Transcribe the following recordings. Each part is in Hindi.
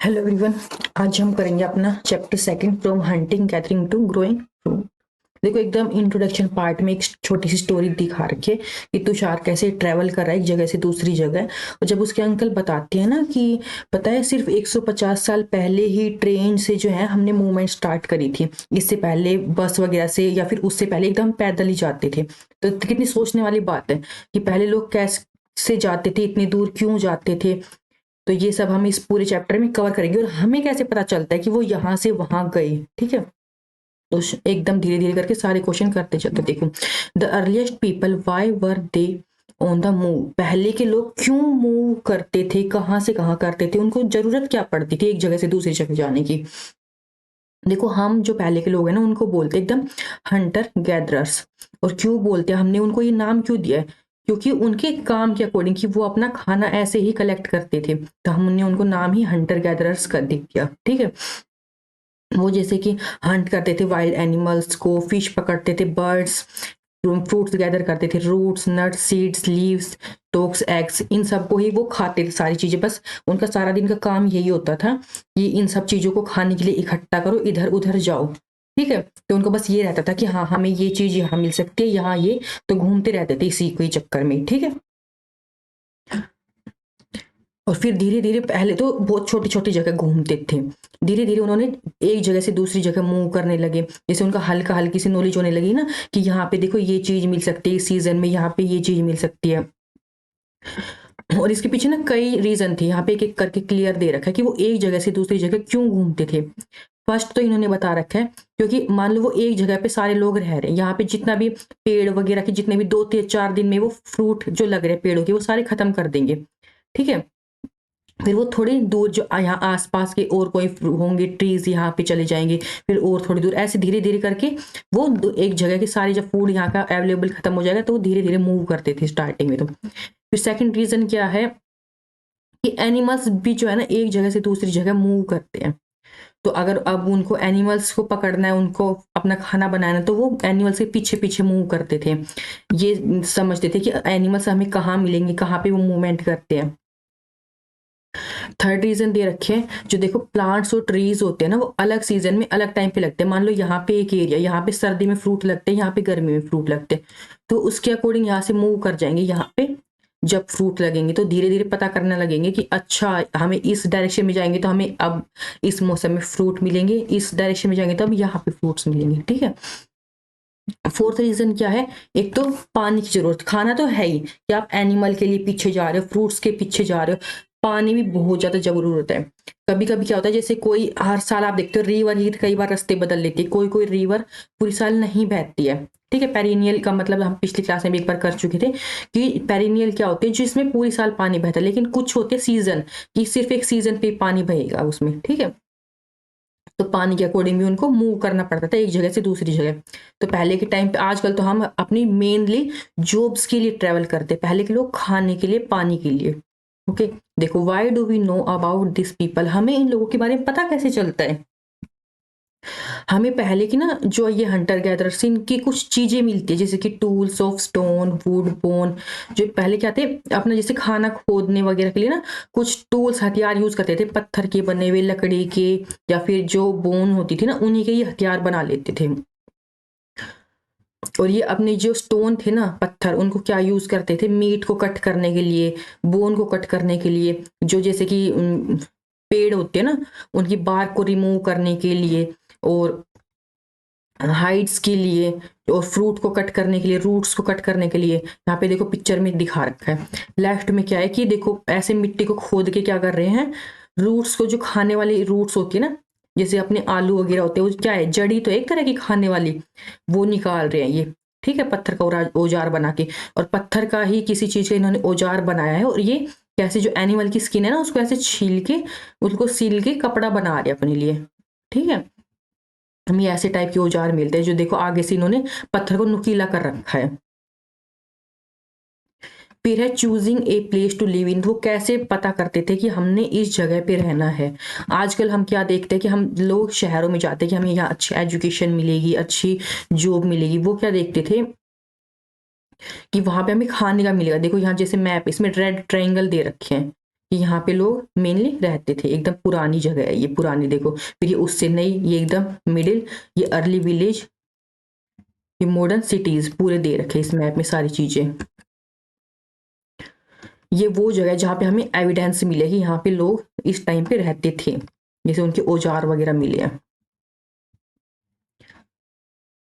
Hello everyone. आज हम करेंगे अपना chapter second from hunting gathering to growing food. देखो एकदम इंट्रोडक्शन पार्ट में एक छोटी सी स्टोरी दिखा रखी है कि तुषार कैसे ट्रैवल कर रहा है एक जगह से दूसरी जगह। और जब उसके अंकल बताते हैं ना कि पता है सिर्फ 150 साल पहले ही ट्रेन से जो है हमने मूवमेंट स्टार्ट करी थी, इससे पहले बस वगैरह से या फिर उससे पहले एकदम पैदल ही जाते थे। तो कितनी सोचने वाली बात है कि पहले लोग कैसे जाते थे, इतनी दूर क्यों जाते थे। तो ये सब हम इस पूरे चैप्टर में कवर करेंगे और हमें कैसे पता चलता है कि वो यहाँ से वहां गए। ठीक है, तो एकदम धीरे धीरे करके सारे क्वेश्चन करते चलते। देखो, the earliest people why were they on the move. पहले के लोग क्यों मूव करते थे, कहाँ से कहाँ करते थे, उनको जरूरत क्या पड़ती थी एक जगह से दूसरी जगह जाने की। देखो, हम जो पहले के लोग हैं ना उनको बोलते एकदम हंटर गैदरर्स। और क्यों बोलते हैं, हमने उनको ये नाम क्यों दिया है, क्योंकि उनके काम के अकॉर्डिंग कि वो अपना खाना ऐसे ही कलेक्ट करते थे, तो हमने उनको नाम ही हंटर गैदरर्स कर दिया। ठीक है, वो जैसे कि हंट करते थे वाइल्ड एनिमल्स को, फिश पकड़ते थे, बर्ड्स, फ्रूट्स गैदर करते थे, roots nuts seeds leaves stalks eggs, इन सबको ही वो खाते थे सारी चीजें। बस उनका सारा दिन का काम यही होता था कि इन सब चीजों को खाने के लिए इकट्ठा करो, इधर उधर जाओ। ठीक है, तो उनको बस ये रहता था कि हाँ हमें ये चीज यहाँ मिल सकती है, यहाँ ये, तो घूमते रहते थे इसी के चक्कर में। ठीक है, और फिर धीरे धीरे पहले तो बहुत छोटी छोटी जगह घूमते थे, धीरे धीरे उन्होंने एक जगह से दूसरी जगह मूव करने लगे। जैसे उनका हल्का हल्की सी नॉलेज होने लगी ना कि यहाँ पे देखो ये चीज मिल सकती है, इस सीजन में यहाँ पे ये चीज मिल सकती है। और इसके पीछे ना कई रीजन थे, यहाँ पे एक एक करके क्लियर दे रखा है कि वो एक जगह से दूसरी जगह क्यों घूमते थे। फर्स्ट तो इन्होंने बता रखा है क्योंकि मान लो वो एक जगह पे सारे लोग रह रहे हैं, यहाँ पे जितना भी पेड़ वगैरह के जितने भी 2 से 4 दिन में वो फ्रूट जो लग रहे हैं पेड़ों के वो सारे खत्म कर देंगे। ठीक है, फिर वो थोड़ी दूर जो यहाँ आसपास के और कोई होंगे ट्रीज यहाँ पे चले जाएंगे, फिर और थोड़ी दूर, ऐसे धीरे धीरे करके वो एक जगह की सारी जब फूड यहाँ का अवेलेबल खत्म हो जाएगा तो वो धीरे धीरे मूव करते थे स्टार्टिंग में। तो फिर सेकंड रीजन क्या है कि एनिमल्स भी जो है ना एक जगह से दूसरी जगह मूव करते हैं। तो अगर अब उनको एनिमल्स को पकड़ना है, उनको अपना खाना बनाना है, तो वो एनिमल्स के पीछे पीछे मूव करते थे। ये समझते थे कि एनिमल्स हमें कहाँ मिलेंगे, कहाँ पे वो मूवमेंट करते हैं। थर्ड रीजन दे रखे हैं, जो देखो प्लांट्स और ट्रीज होते हैं ना वो अलग सीजन में अलग टाइम पे लगते हैं। मान लो यहाँ पे एक एरिया, यहाँ पे सर्दी में फ्रूट लगते हैं, यहाँ पे गर्मी में फ्रूट लगते हैं, तो उसके अकॉर्डिंग यहाँ से मूव कर जाएंगे। यहाँ पे जब फ्रूट लगेंगे तो धीरे धीरे पता करने लगेंगे कि अच्छा हमें इस डायरेक्शन में जाएंगे तो हमें अब इस मौसम में फ्रूट मिलेंगे, इस डायरेक्शन में जाएंगे तो अब यहाँ पे फ्रूट्स मिलेंगे। ठीक है, फोर्थ रीजन क्या है, एक तो पानी की जरूरत, खाना तो है ही कि आप एनिमल के लिए पीछे जा रहे हो, फ्रूट्स के पीछे जा रहे हो, पानी भी बहुत ज्यादा जरूरत है। कभी कभी क्या होता है, जैसे कोई हर साल आप देखते हो रिवर ही कई बार रास्ते बदल लेती है, कोई कोई रिवर पूरी साल नहीं बहती है। ठीक है, पेरिनियल का मतलब हम पिछली क्लास में भी एक बार कर चुके थे कि पेरिनियल क्या होते हैं जिसमें पूरी साल पानी बहता है, लेकिन कुछ होते हैं सीजन कि सिर्फ एक सीजन पे पानी बहेगा उसमें। ठीक है, तो पानी के अकॉर्डिंग भी उनको मूव करना पड़ता था एक जगह से दूसरी जगह। तो पहले के टाइम पे, आजकल तो हम अपनी मेनली जॉब्स के लिए ट्रेवल करते, पहले के लोग खाने के लिए, पानी के लिए। ओके, देखो why do we know about this people, हमें इन लोगों के बारे में पता कैसे चलता है। हमें पहले की ना जो ये हंटर गैदरर्स इनकी कुछ चीजें मिलती है, जैसे कि tools of stone, would, bone. जो पहले क्या थे अपना जैसे खाना खोदने वगैरह के लिए ना कुछ टूल्स हथियार यूज करते थे, पत्थर के बने हुए, लकड़ी के, या फिर जो बोन होती थी ना उन्हीं के ये हथियार बना लेते थे। और ये अपने जो स्टोन थे ना पत्थर, उनको क्या यूज करते थे, मीट को कट करने के लिए, बोन को कट करने के लिए, जो जैसे कि पेड़ होते हैं ना उनकी बार्क को रिमूव करने के लिए, और हाइट्स के लिए, और फ्रूट को कट करने के लिए, रूट्स को कट करने के लिए। यहाँ पे देखो पिक्चर में दिखा रखा है, लेफ्ट में क्या है कि देखो ऐसे मिट्टी को खोद के क्या कर रहे हैं, रूट्स को, जो खाने वाली रूट्स होती है ना, जैसे अपने आलू वगैरह होते हैं, वो क्या है जड़ी तो एक तरह की खाने वाली, वो निकाल रहे हैं ये। ठीक है, पत्थर का औजार बना के, और पत्थर का ही किसी चीज का इन्होंने औजार बनाया है, और ये कैसे जो एनिमल की स्किन है ना उसको ऐसे छील के उसको सील के कपड़ा बना रहे अपने लिए। ठीक है, हमें ऐसे टाइप के औजार मिलते हैं, जो देखो आगे से इन्होंने पत्थर को नुकीला कर रखा है। फिर है choosing a place to live in, वो कैसे पता करते थे कि हमने इस जगह पे रहना है। आजकल हम क्या देखते हैं कि हम लोग शहरों में जाते हैं कि हमें यहाँ अच्छी एजुकेशन मिलेगी, अच्छी जॉब मिलेगी। वो क्या देखते थे कि वहां पे हमें खाने का मिलेगा। देखो यहाँ जैसे मैप, इसमें रेड ट्रायंगल दे रखे हैं, कि यहाँ पे लोग मेनली रहते थे। एकदम पुरानी जगह है ये, पुरानी देखो। फिर ये उससे नई, ये एकदम मिडिल, ये अर्ली विलेज, ये मॉडर्न सिटीज, पूरे दे रखे इस मैप में सारी चीजें। ये वो जगह है जहाँ पे हमें एविडेंस मिले कि यहाँ पे लोग इस टाइम पे रहते थे, जैसे उनके औजार वगैरह मिले हैं।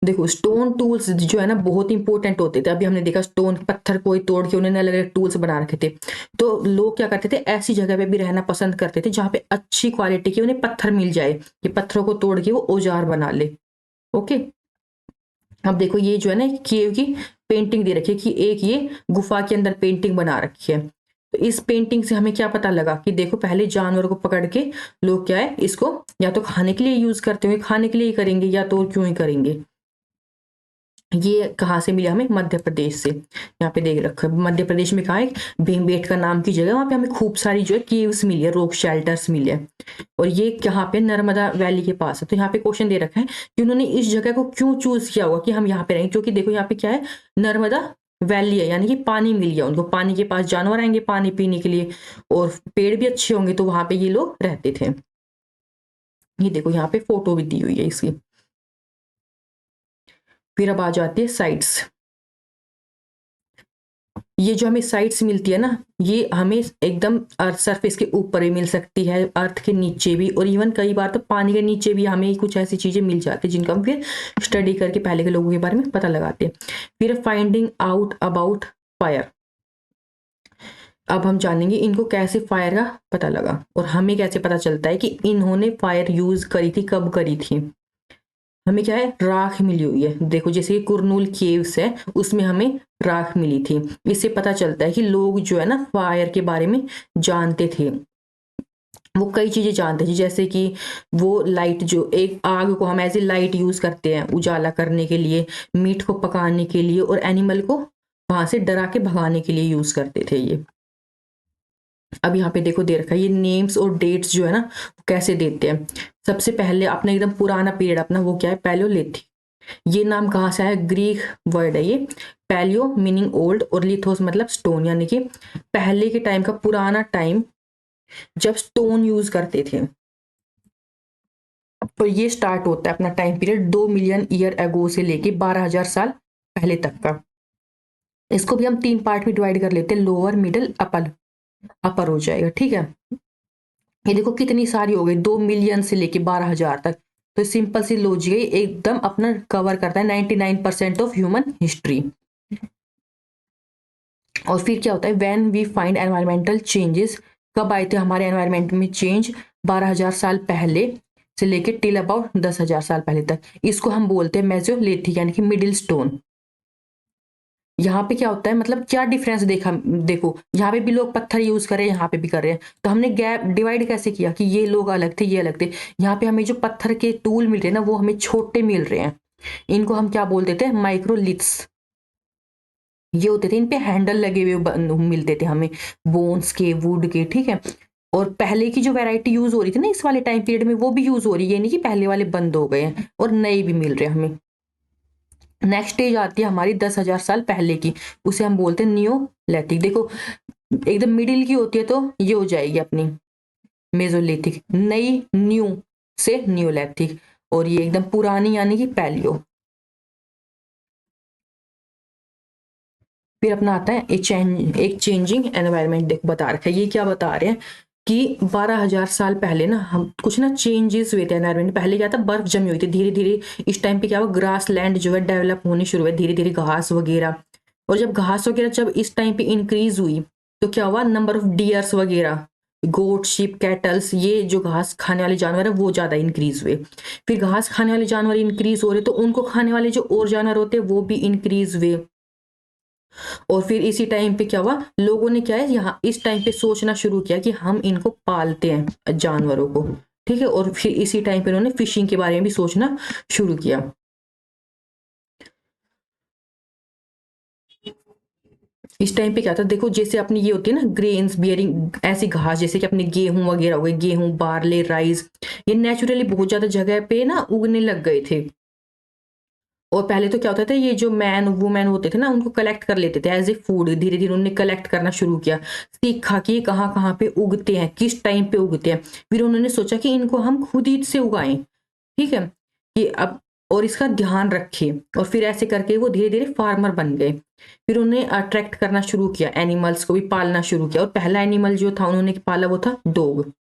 देखो स्टोन टूल्स जो है ना बहुत इंपॉर्टेंट होते थे। अभी हमने देखा स्टोन पत्थर कोई तोड़ के उन्होंने अलग अलग टूल्स बना रखे थे। तो लोग क्या करते थे, ऐसी जगह पे भी रहना पसंद करते थे जहाँ पे अच्छी क्वालिटी के उन्हें पत्थर मिल जाए, कि पत्थरों को तोड़ के वो औजार बना ले। ओके, अब देखो ये जो है ना केव की पेंटिंग दे रखी है, कि एक ये गुफा के अंदर पेंटिंग बना रखी है। तो इस पेंटिंग से हमें क्या पता लगा कि देखो पहले जानवर को पकड़ के लोग क्या है, इसको या तो खाने के लिए यूज करते होंगे, खाने के लिए ही करेंगे, या तो क्यों ही करेंगे। ये कहाँ से मिला हमें, मध्य प्रदेश से। यहाँ पे देख रखा है मध्य प्रदेश में कहा है, भीमबेटका नाम की जगह, वहां पे हमें खूब सारी जो है केव्स मिली है, रॉक शेल्टर्स मिले हैं। और ये कहाँ पे, नर्मदा वैली के पास है। तो यहाँ पे क्वेश्चन दे रखा है कि उन्होंने इस जगह को क्यों चूज किया होगा कि हम यहाँ पे रहेंगे, क्योंकि देखो यहाँ पे क्या है, नर्मदा वैली है, यानी कि पानी मिल गया उनको, पानी के पास जानवर आएंगे पानी पीने के लिए, और पेड़ भी अच्छे होंगे, तो वहां पे ये लोग रहते थे। ये देखो यहाँ पे फोटो भी दी हुई है इसकी। फिर अब आ जाती है साइट्स। ये जो हमें साइट्स मिलती है ना, ये हमें एकदम अर्थ सरफेस के ऊपर भी मिल सकती है, अर्थ के नीचे भी, और इवन कई बार तो पानी के नीचे भी हमें कुछ ऐसी चीजें मिल जाती है जिनका हम फिर स्टडी करके पहले के लोगों के बारे में पता लगाते हैं। फिर फाइंडिंग आउट अबाउट फायर। अब हम जानेंगे इनको कैसे फायर का पता लगा, और हमें कैसे पता चलता है कि इन्होंने फायर यूज करी थी, कब करी थी। हमें क्या है, राख मिली हुई है। देखो जैसे कुरनूल केव्स है, उसमें हमें राख मिली थी। इससे पता चलता है कि लोग जो है ना फायर के बारे में जानते थे। वो कई चीजें जानते थे, जैसे कि वो लाइट, जो एक आग को हम एज ए लाइट यूज करते हैं उजाला करने के लिए, मीट को पकाने के लिए, और एनिमल को वहां से डरा के भगाने के लिए यूज करते थे ये। अब यहाँ पे देखो दे रखा है ये नेम्स और डेट्स जो है ना कैसे देते हैं। सबसे पहले अपना एकदम पुराना पीरियड अपना वो क्या है, पैलियोलिथिक। ये नाम कहाँ से आया, ग्रीक वर्ड है ये। पैलियो मीनिंग ओल्ड, और लिथोस मतलब स्टोन, यानी कि पहले के टाइम का, पुराना टाइम जब स्टोन यूज करते थे। तो ये स्टार्ट होता है अपना time period 2 million year ago से लेके 12,000 साल पहले तक का। इसको भी हम 3 पार्ट में डिवाइड कर लेते हैं, लोअर मिडिल अपर। अपर हो जाएगा, ठीक है। ये देखो कितनी सारी हो गई, 2 मिलियन से लेके 12,000 तक। तो सिंपल सी लॉजिक है, एकदम अपना कवर करता है 99% ऑफ ह्यूमन हिस्ट्री। और फिर क्या होता है, when we find environmental changes, कब आए थे हमारे एनवायरमेंट में चेंज, 12,000 साल पहले से लेके टिल अबाउट 10,000 साल पहले तक। इसको हम बोलते हैं मेसोलिथिक, यानी कि मिडिल स्टोन। यहाँ पे क्या होता है, मतलब क्या डिफरेंस देखा, देखो यहाँ पे भी लोग पत्थर यूज कर रहे हैं, यहाँ पे भी कर रहे हैं। तो हमने गैप डिवाइड कैसे किया कि ये लोग अलग थे, ये अलग थे। यहाँ पे हमें जो पत्थर के टूल मिल रहे हैं ना, वो हमें छोटे मिल रहे हैं। इनको हम क्या बोल देते हैं, माइक्रोलिथ्स। ये होते थे, इन पे हैंडल लगे हुए मिलते थे हमें, बोन्स के, वुड के, ठीक है। और पहले की जो वैरायटी यूज हो रही थी ना इस वाले टाइम पीरियड में, वो भी यूज हो रही है, ये नहीं कि पहले वाले बंद हो गए हैं, और नए भी मिल रहे हैं हमें। नेक्स्ट स्टेज आती है हमारी 10,000 साल पहले की, उसे हम बोलते हैं नियोलिथिक। देखो एकदम मिडिल की होती है तो ये हो जाएगी अपनी मेसोलिथिक, नई न्यू से नियोलिथिक, और ये एकदम पुरानी यानी कि पैलियो। फिर अपना आता है एक चेंजिंग एनवायरनमेंट। देख बता रखा है, ये क्या बता रहे हैं कि 12,000 साल पहले ना हम कुछ ना चेंजेस हुए थे एनवायरनमेंट। पहले क्या था, बर्फ जमी हुई थी, धीरे धीरे इस टाइम पे क्या हुआ, ग्रास लैंड जो है डेवलप होनी शुरू हुआ, धीरे धीरे घास वगैरह। और जब घास वगैरह जब इस टाइम पे इंक्रीज हुई, तो क्या हुआ, नंबर ऑफ डियर्स वगैरह, गोट शिप कैटल्स, ये जो घास खाने वाले जानवर है वो ज्यादा इंक्रीज हुए। फिर घास खाने वाले जानवर इंक्रीज हो रहे, तो उनको खाने वाले जो और जानवर होते हैं वो भी इंक्रीज हुए। और फिर इसी टाइम पे क्या हुआ, लोगों ने क्या है यहाँ इस टाइम पे सोचना शुरू किया कि हम इनको पालते हैं जानवरों को, ठीक है। और फिर इसी टाइम पे उन्होंने फिशिंग के बारे में भी सोचना शुरू किया। इस टाइम पे क्या था, देखो जैसे अपनी ये होती है ना ग्रेन्स बियरिंग ऐसी घास, जैसे कि अपने गेहूं वगैरह हो गए, गेहूं, बार्ले, राइस, ये नेचुरली बहुत ज्यादा जगह पे ना उगने लग गए थे। और पहले तो क्या होता था, ये जो मैन वुमेन होते थे ना, उनको कलेक्ट कर लेते थे एज ए फूड। धीरे धीरे उन्होंने कलेक्ट करना शुरू किया, सीखा कि कहाँ कहाँ पे उगते हैं, किस टाइम पे उगते हैं। फिर उन्होंने सोचा कि इनको हम खुद ही से उगाएं, ठीक है, कि अब और इसका ध्यान रखें। और फिर ऐसे करके वो धीरे धीरे फार्मर बन गए। फिर उन्हें अट्रैक्ट करना शुरू किया, एनिमल्स को भी पालना शुरू किया। और पहला एनिमल जो था उन्होंने पाला वो था डॉग।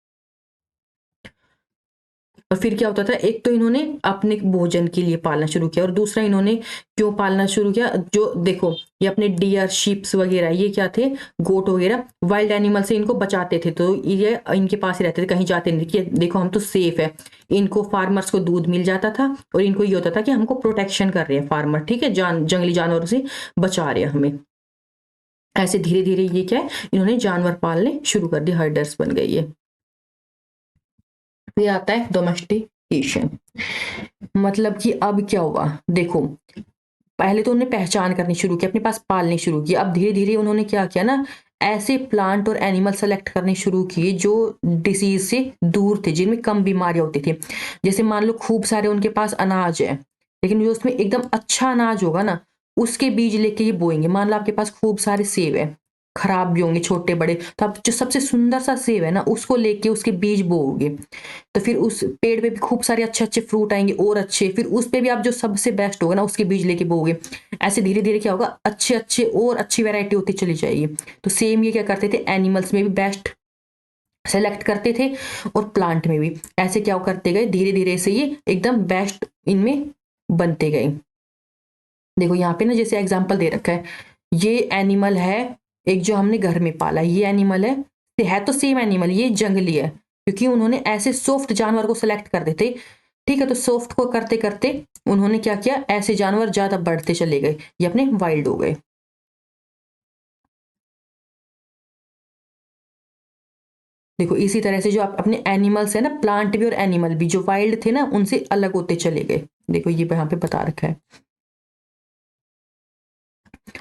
और फिर क्या होता था, एक तो इन्होंने अपने भोजन के लिए पालना शुरू किया, और दूसरा इन्होंने क्यों पालना शुरू किया, जो देखो ये अपने डियर शीप्स वगैरह ये क्या थे, गोट वगैरह वाइल्ड एनिमल से इनको बचाते थे। तो ये इनके पास ही रहते थे, कहीं जाते नहीं थे कि देखो हम तो सेफ है। इनको फार्मर्स को दूध मिल जाता था, और इनको ये होता था कि हमको प्रोटेक्शन कर रहे हैं फार्मर, ठीक है, जंगली जानवरों से बचा रहे हैं हमें। ऐसे धीरे धीरे ये क्या है, इन्होंने जानवर पालने शुरू कर दिए, हर्डर्स बन गए ये। फिर आता है डोमेस्टिकेशन। मतलब कि अब क्या हुआ, देखो पहले तो उन्होंने पहचान करनी शुरू की, अपने पास पालनी शुरू की। अब धीरे धीरे उन्होंने क्या किया ना, ऐसे प्लांट और एनिमल सेलेक्ट करने शुरू किए जो डिसीज से दूर थे, जिनमें कम बीमारियां होती थी। जैसे मान लो खूब सारे उनके पास अनाज है, लेकिन जो उसमें एकदम अच्छा अनाज होगा ना, उसके बीज लेके ये बोएंगे। मान लो आपके पास खूब सारे सेब है, खराब भी होंगे छोटे बड़े, तो आप जो सबसे सुंदर सा सेब है ना, उसको लेके उसके बीज बोओगे, तो फिर उस पेड़ पे भी खूब सारे अच्छे अच्छे फ्रूट आएंगे और अच्छे, फिर उस पे भी आप जो सबसे बेस्ट होगा ना उसके बीज लेके बोओगे। ऐसे धीरे धीरे क्या होगा, अच्छे अच्छे और अच्छी वैरायटी होती चली जाएगी। तो सेम ये क्या करते थे, एनिमल्स में भी बेस्ट सेलेक्ट करते थे, और प्लांट में भी ऐसे क्या करते गए, धीरे धीरे से ये एकदम बेस्ट इनमें बनते गए। देखो यहाँ पे ना जैसे एग्जाम्पल दे रखा है, ये एनिमल है एक जो हमने घर में पाला, ये एनिमल है तो सेम एनिमल, ये जंगली है, क्योंकि उन्होंने ऐसे सॉफ्ट जानवर को सेलेक्ट कर देते। ठीक है, तो सॉफ्ट को करते करते उन्होंने क्या किया, ऐसे जानवर ज्यादा बढ़ते चले गए, ये अपने वाइल्ड हो गए। देखो इसी तरह से जो आप अपने एनिमल्स है ना, प्लांट भी और एनिमल भी जो वाइल्ड थे ना, उनसे अलग होते चले गए। देखो ये यहाँ पे बता रखा है।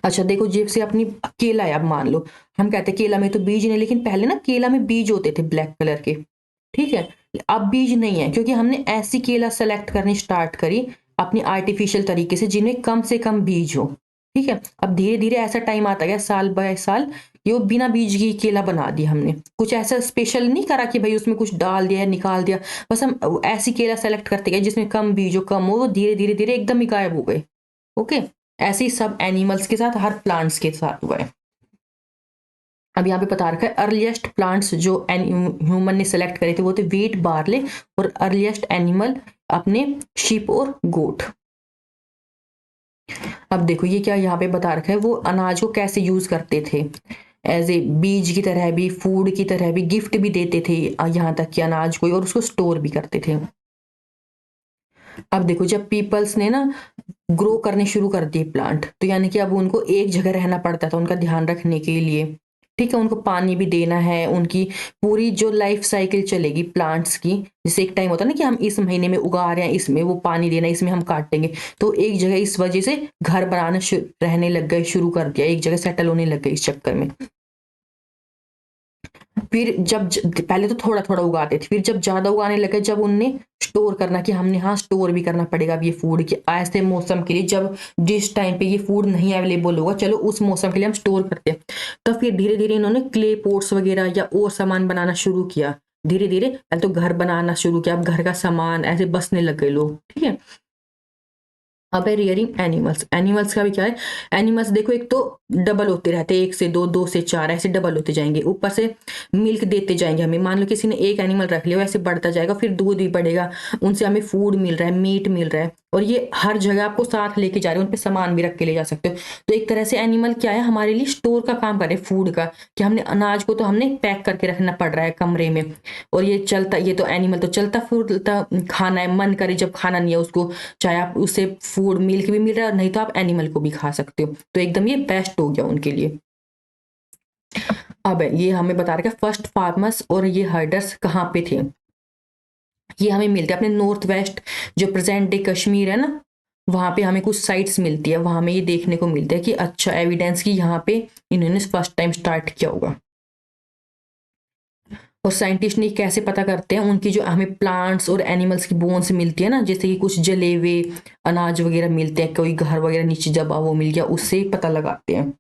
अच्छा देखो, जैसे अपनी केला है, अब मान लो हम कहते हैं केला में तो बीज नहीं, लेकिन पहले ना केला में बीज होते थे ब्लैक कलर के, ठीक है। अब बीज नहीं है, क्योंकि हमने ऐसी केला सेलेक्ट करनी स्टार्ट करी अपनी आर्टिफिशियल तरीके से जिनमें कम बीज हो। ठीक है, अब धीरे धीरे ऐसा टाइम आता गया, साल बाय साल ये वो बिना बीज की केला बना दी हमने। कुछ ऐसा स्पेशल नहीं करा कि भाई उसमें कुछ डाल दिया निकाल दिया, बस हम ऐसी केला सेलेक्ट करते गए जिसमें कम बीज हो, कम हो, वो धीरे धीरे धीरे एकदम ही गायब हो गए। ओके, ऐसे ही सब एनिमल्स के साथ, हर प्लांट्स के साथ हुआ है। अब यहाँ पे बता रखा है अर्लीस्ट प्लांट्स जो ह्यूमन ने सेलेक्ट करे थे वो थे वीट, बार्ले, और अर्लीस्ट एनिमल अपने शीप और गोट। अब देखो ये क्या यहाँ पे बता रखा है, वो अनाज को कैसे यूज करते थे, एज ए बीज की तरह भी, फूड की तरह भी, गिफ्ट भी देते थे यहाँ तक कि अनाज को, और उसको स्टोर भी करते थे। अब देखो जब पीपल्स ने ना ग्रो करने शुरू कर दिए प्लांट, तो यानी कि अब उनको एक जगह रहना पड़ता था उनका ध्यान रखने के लिए। ठीक है, उनको पानी भी देना है, उनकी पूरी जो लाइफ साइकिल चलेगी प्लांट्स की, जैसे एक टाइम होता है ना कि हम इस महीने में उगा रहे हैं, इसमें वो पानी देना, इसमें हम काटेंगे, तो एक जगह इस वजह से घर बनाना रहने लग गए, शुरू कर दिया, एक जगह सेटल होने लग गए इस चक्कर में। फिर जब पहले तो थोड़ा थोड़ा उगाते थे, फिर जब ज्यादा उगाने लगे, जब उनने स्टोर करना कि हमने हाँ स्टोर भी करना पड़ेगा अब ये फूड के ऐसे मौसम के लिए, जब जिस टाइम पे ये फूड नहीं अवेलेबल होगा, चलो उस मौसम के लिए हम स्टोर करते हैं। तो फिर धीरे धीरे इन्होंने क्ले पोट्स वगैरह या और सामान बनाना शुरू किया। धीरे धीरे पहले तो घर बनाना शुरू किया, अब घर का सामान ऐसे बसने लग गए लोग। ठीक है, अब है रियरिंग एनिमल्स। एनिमल्स का भी क्या है, एनिमल्स देखो एक तो डबल होते रहते हैं, एक से दो, दो से चार, ऐसे डबल होते जाएंगे, ऊपर से मिल्क देते जाएंगे हमें। मान लो किसी ने एक एनिमल रख लिया, ऐसे बढ़ता जाएगा, फिर दूध भी बढ़ेगा, उनसे हमें फूड मिल रहा है, मीट मिल रहा है, और ये हर जगह आपको साथ लेके जा रहे हैं, उन पे सामान भी रख के ले जा सकते हो। तो एक तरह से एनिमल क्या है, हमारे लिए स्टोर का काम कर रहे हैं फूड का, कि हमने अनाज को तो हमने पैक करके रखना पड़ रहा है कमरे में, और ये चलता, ये तो एनिमल तो चलता फूडता खाना है, मन करे जब खाना नहीं है उसको, चाहे आप उससे फूड मिल्क भी मिल रहा है, नहीं तो आप एनिमल को भी खा सकते हो, तो एकदम ये बेस्ट हो गया उनके लिए। अब ये हमें बता रहा है फर्स्ट फार्मर्स और ये हर्डर्स कहाँ पे थे। ये हमें मिलते हैं अपने नॉर्थ वेस्ट, जो प्रेजेंट डे कश्मीर है ना, वहां पे हमें कुछ साइट्स मिलती है, वहां में ये देखने को मिलता है कि अच्छा एविडेंस की यहाँ पे इन्होंने फर्स्ट टाइम स्टार्ट किया होगा। और साइंटिस्ट ने कैसे पता करते हैं उनकी जो हमें प्लांट्स और एनिमल्स की बोन्स मिलती है ना, जैसे कि कुछ जले हुए अनाज वगैरह मिलते हैं, कोई घर वगैरह नीचे दबा वो मिल गया, उससे ही पता लगाते हैं।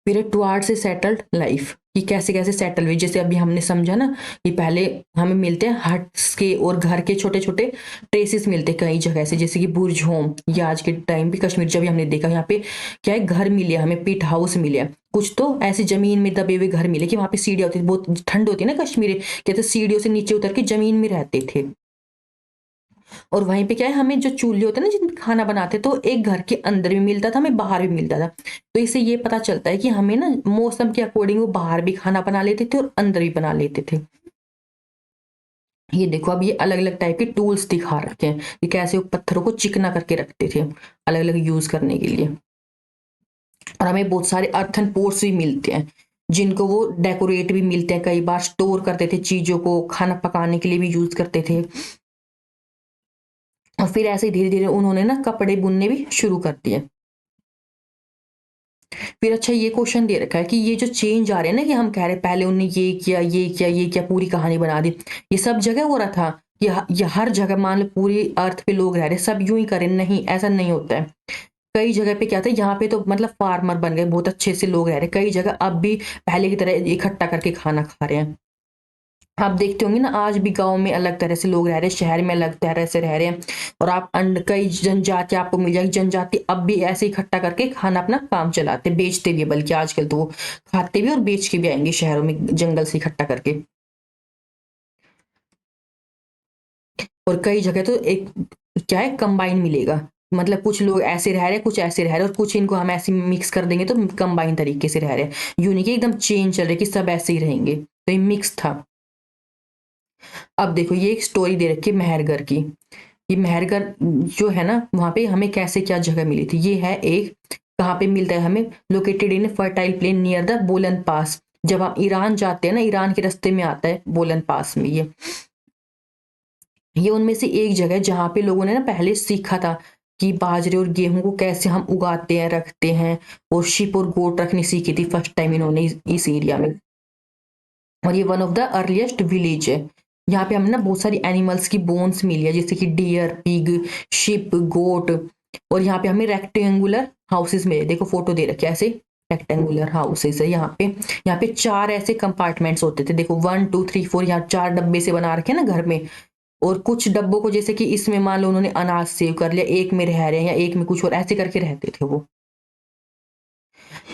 फिर टुवार्ड से सेटल्ड लाइफ, कि कैसे कैसे सेटल हुई, जैसे अभी हमने समझा ना कि पहले हमें मिलते हैं हट्स के और घर के छोटे छोटे ट्रेसेस मिलते हैं कई जगह से, जैसे कि बुर्ज होम, या आज के टाइम पे कश्मीर जब भी हमने देखा यहाँ पे क्या है, घर मिले हमें, पिट हाउस मिले, कुछ तो ऐसे जमीन में दबे हुए घर मिले कि वहां पे सीढ़ियां होती थी, बहुत ठंड होती है ना कश्मीर, कहते सीढ़ियों से नीचे उतर के जमीन में रहते थे। और वहीं पे क्या है, हमें जो चूल्हे होते हैं ना जिनमें खाना बनाते, तो एक घर के अंदर भी मिलता था, हमें बाहर भी मिलता था। तो इससे ये पता चलता है कि हमें ना मौसम के अकॉर्डिंग वो बाहर भी खाना बना लेते थे और अंदर भी बना लेते थे। ये देखो अब ये अलग अलग टाइप के टूल्स दिखा रखे हैं कि कैसे वो पत्थरों को चिकना करके रखते थे अलग अलग यूज करने के लिए। और हमें बहुत सारे अर्थन पोर्स भी मिलते हैं जिनको वो डेकोरेट भी मिलते हैं, कई बार स्टोर करते थे चीजों को, खाना पकाने के लिए भी यूज करते थे। और फिर ऐसे धीरे धीरे उन्होंने ना कपड़े बुनने भी शुरू कर दिए। फिर अच्छा ये क्वेश्चन दे रखा है कि ये जो चेंज आ रहे हैं ना, कि हम कह रहे हैं पहले उनने ये किया ये किया ये किया, पूरी कहानी बना दी, ये सब जगह हो रहा था, ये हर जगह मान लो पूरी अर्थ पे लोग रह रहे सब यूं ही करें, नहीं ऐसा नहीं होता है। कई जगह पे क्या था, यहाँ पे तो मतलब फार्मर बन गए, बहुत अच्छे से लोग रह रहे, कई जगह अब भी पहले की तरह इकट्ठा करके खाना खा रहे हैं। आप देखते होंगे ना आज भी गांव में अलग तरह से लोग रह रहे हैं, शहर में अलग तरह से रह रहे हैं। और आप कई जनजाति आपको मिल जाएगी, जनजाति अब भी ऐसे इकट्ठा करके खाना अपना काम चलाते, बेचते भी है, बल्कि आजकल तो वो खाते भी और बेच के भी आएंगे शहरों में जंगल से इकट्ठा करके। और कई जगह तो एक क्या है, कंबाइन मिलेगा, मतलब कुछ लोग ऐसे रह रहे हैं, कुछ ऐसे रह रहे हैं, और कुछ इनको हम ऐसे मिक्स कर देंगे तो कंबाइन तरीके से रह रहे हैं, यूं नहीं कि एकदम चेंज चल रही कि सब ऐसे ही रहेंगे, तो ये मिक्स था। अब देखो ये एक स्टोरी दे रखी है मेहरगढ़ की। ये मेहरगढ़ जो है ना, वहां पे हमें कैसे क्या जगह मिली थी, ये है एक, कहाँ पे मिलता है हमें, located in fertile plain near the बोलन पास। जब आप ईरान जाते हैं ना, ईरान के रास्ते में आता है बोलन पास में ये उनमें से एक जगह है जहाँ पे लोगों ने ना पहले सीखा था कि बाजरे और गेहूं को कैसे हम उगाते हैं, रखते हैं। और शिप और गोट रखनी सीखी थी फर्स्ट टाइम इन्होंने इस एरिया में। और ये one of the earliest village है। यहाँ पे हमें ना बहुत सारी एनिमल्स की बोन्स मिली है, जैसे कि डियर, पिग, शिप, गोट। और यहाँ पे हमें रेक्टेंगुलर हाउसेस मिले, देखो फोटो दे रखे ऐसे रेक्टेंगुलर हाउसेस है यहाँ पे चार ऐसे कंपार्टमेंट्स होते थे, देखो 1 2 3 4, यहाँ चार डब्बे से बना रखे हैं ना घर में। और कुछ डब्बों को जैसे कि इसमें मान लो उन्होंने अनाज सेव कर लिया, एक में रह रहे हैं या एक में कुछ और, ऐसे करके रहते थे वो।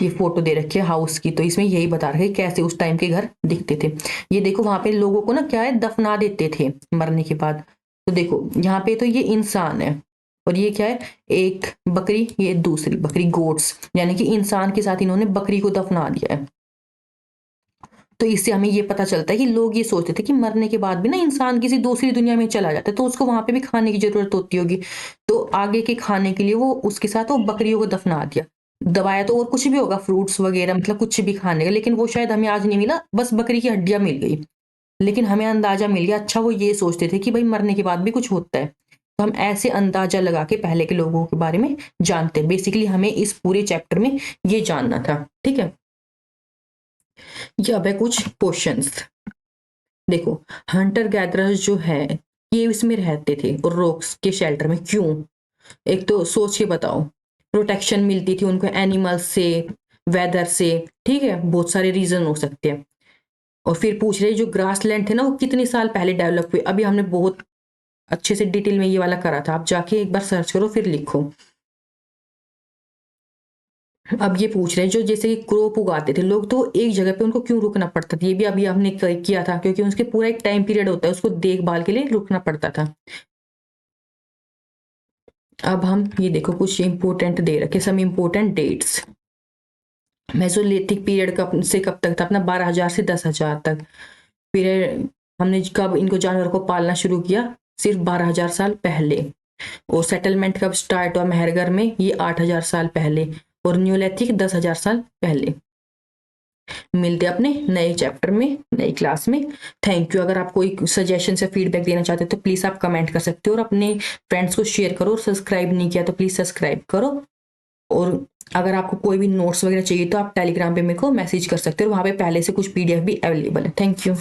ये फोटो दे रखी है हाउस की, तो इसमें यही बता रहे हैं कैसे उस टाइम के घर दिखते थे। ये देखो वहां पे लोगों को ना क्या है, दफना देते थे मरने के बाद। तो देखो यहाँ पे तो ये इंसान है, और ये क्या है, एक बकरी, ये दूसरी बकरी, गोट्स, यानी कि इंसान के साथ इन्होंने बकरी को दफना दिया है। तो इससे हमें ये पता चलता है कि लोग ये सोचते थे कि मरने के बाद भी ना इंसान किसी दूसरी दुनिया में चला जाता है, तो उसको वहां पे भी खाने की जरूरत होती होगी। तो आगे के खाने के लिए वो उसके साथ वो बकरियों को दफना दिया। दबाया तो और कुछ भी होगा, फ्रूट्स वगैरह, मतलब कुछ भी खाने का, लेकिन वो शायद हमें आज नहीं मिला, बस बकरी की हड्डियां मिल गई। लेकिन हमें अंदाजा मिल गया, अच्छा वो ये सोचते थे कि भाई मरने के बाद भी कुछ होता है। तो हम ऐसे अंदाजा लगा के पहले के लोगों के बारे में जानते हैं। बेसिकली हमें इस पूरे चैप्टर में ये जानना था, ठीक है। ये अब है कुछ क्वेश्चंस। देखो, हंटर गैदरर्स जो है केव्स में रहते थे और रॉक्स के शेल्टर में, क्यों? एक तो सोच के बताओ। प्रोटेक्शन मिलती थी उनको एनिमल्स से, वेदर से, ठीक है, बहुत सारे रीजन हो सकते हैं। और फिर पूछ रहे जो ग्रास लैंड थे ना, वो कितने साल पहले डेवलप हुए, अभी हमने बहुत अच्छे से डिटेल में ये वाला करा था, आप जाके एक बार सर्च करो फिर लिखो। अब ये पूछ रहे हैं जो जैसे कि क्रॉप उगाते थे लोग, तो एक जगह पे उनको क्यों रुकना पड़ता था, ये भी अभी हमने किया था, क्योंकि उसके पूरा एक टाइम पीरियड होता है, उसको देखभाल के लिए रुकना पड़ता था। अब हम ये देखो कुछ इंपोर्टेंट दे रखे, सम इंपोर्टेंट डेट्स। मेसोलिथिक पीरियड कब से कब तक था अपना, 12,000 से 10,000 तक। फिर हमने कब इनको जानवर को पालना शुरू किया, सिर्फ 12,000 साल पहले। और सेटलमेंट कब स्टार्ट हुआ मेहरगढ़ में, ये 8,000 साल पहले। और न्यूलिथिक 10,000 साल पहले। मिलते हैं अपने नए चैप्टर में, नई क्लास में। Thank you. अगर आप कोई सजेशन या फीडबैक देना चाहते हो तो प्लीज आप कमेंट कर सकते हो, और अपने फ्रेंड्स को शेयर करो, और सब्सक्राइब नहीं किया तो प्लीज सब्सक्राइब करो। और अगर आपको कोई भी नोट्स वगैरह चाहिए तो आप टेलीग्राम पे मेरे को मैसेज कर सकते हो, वहाँ पे पहले से कुछ PDF भी अवेलेबल है। Thank you.